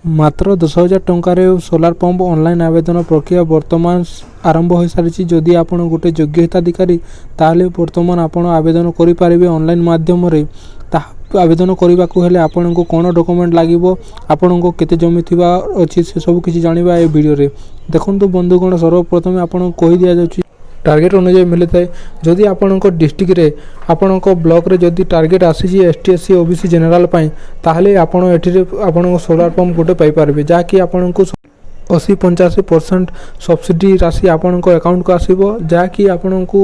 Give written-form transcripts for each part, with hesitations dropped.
मात्र 10,000 टंकार solar pump online आवेदन प्रक्रिया वर्तमान आरंभ हो सारी। जदि आपण गोटे योग्य हिताधिकारी ताहले वर्तमान आपण आवेदन करें ऑनलाइन माध्यम रे। आवेदन करने को हेले आपण को कौन डॉक्यूमेंट लगे, आपण को केते जमी थिबा अछि से सब किछि जानिबा ए वीडियो रे। देखंतु बंधुगण, सर्वप्रथम आपण कहि दिया जाउछि टार्गेट अनुसार मिलता है। जदि आपण डिस्ट्रिक्ट रे आपण ब्लॉक रे जदि टार्गेट आसी एसटी एससी ओबीसी जनरल पाई, ताहले आपण एठी आपण सोलार पंप गोटे पाई पारबे, जाकि आपण को 80-85% सब्सिडी राशि आपण अकाउंट को आसीबो, जाकि आपण को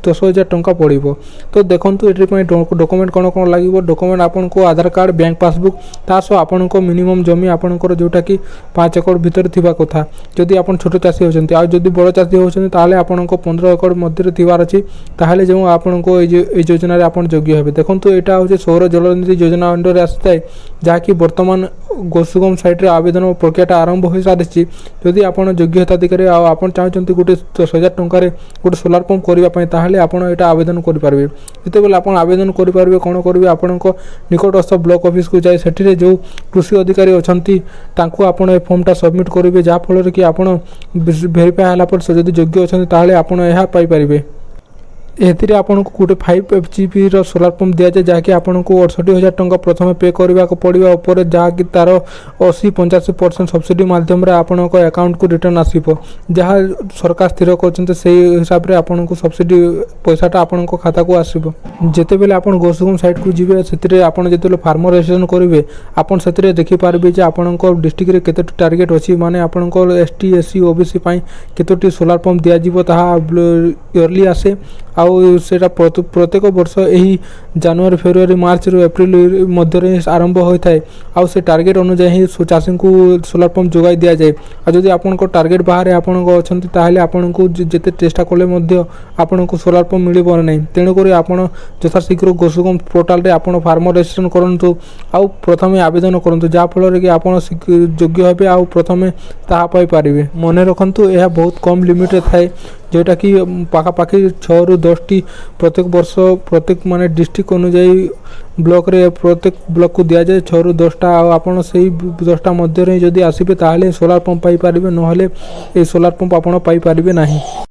10,000 टंका पड़िबो। तो देखंतु एठी पई डॉक्यूमेंट कोन कोन लागिबो। डॉक्यूमेंट आपण को आधार कार्ड, बैंक पासबुक, तासो आपण को मिनिमम जमी आपण को जोटा कि 5 एकड़ भीतर थिबा कथा। जदि आपण छोट चाषी होचंती आ जदि बड़ चाषी होचंती, ताहले आपण को 15 एकड़ मध्य थिबार अछि, ताहले जो आपण को ए योजना रे आपण योग्य हेबे। देखंतु एटा होचे सौर जलनिधि योजना अंडर रे आस्ताय, जाकि वर्तमान गोसुगम साइट रे आवेदन प्रक्रिया आरंभ हो सारी। जदि आपण योग्य हिताधिकारी आपण चाहते गोटे 10,000 टंकार गोटे सोलार पंप करने, ताहले आपण एटा आवेदन करेंगे। जिते बेले आपण आवेदन करेंगे, कौन करेंगे, आपण निकटस्थ ब्लॉक ऑफिस को जाए, सेठी जो कृषि अधिकारी अच्छी आपण ए फॉर्मटा सबमिट करेंगे, जहाँफल कि आपण वेरीफाई होला पर जदि योग्य अच्छे ताहले आपण यह पाइपर। एथिरे आपन को गोटे 5 FGP रो सोलार पंप दिया जाए, जहाँकि आपन को 68,000 टंका प्रथम पे करबा को पड़िबा, ऊपर जहाँकि तार 80-85% सब्सिडी माध्यम रे आपन को अकाउंट को रिटर्न आसीबो। जहाँ सरकार स्थिर करछन्ते सेही हिसाब रे आपन को सब्सिडी पैसाटा आपन को खाता को आसीबो। जेते बेले आपन गोसुगम साइट को जिबे, सेतिरे आपन जेते फार्मर रजिस्ट्रेशन करिवे, आपन सेतिरे देखि पारबे जे आपन को डिस्ट्रिक्ट रे केते टारगेट अछि, माने आपन को ST SC OBC पई केतोटी सोलार पंप दिया जिवो, ताहा इयरली आसे। सेटा प्रत्येक वर्ष यही जनवरी फेब्रुआरी मार्च रू एप्रिल मध्य आरंभ होता है। आउ से टार्गेट अनुसार ही चाषी को सोलार पंप जोगाई दि जाए। जदि आपण को टार्गेट बाहर आपण अच्छे, ताहले आपण को जिते चेष्टा कले आपण को सोलार पंप मिलिबो नहीं। तेणुक आपण यथाशीघ्र गोसुगम पोर्टाल रे आपण फार्मर रजिस्ट्रेशन करंतु, आउ प्रथमे आवेदन करंतु, जहाँ फल कि आपण योग्य हेबे आउ प्रथमे ताहा पाई पारिबे। मन रखंतु यह बहुत कम लिमिट रे थाए, जोटा कि पाखापाखि 6 ରୁ 10टी प्रत्येक वर्ष प्रत्येक माने डिस्ट्रिक्ट अनुजाई ब्लॉक रे प्रत्येक ब्लॉक को दिया जाए 6 ରୁ 10टा। आपण सेही 10टा मध्य रे जदि आसीबे, ताहले सोलार पंप पाई पारिबे, नहले ए सोलार पंप आपण पाई पारिबे नाही।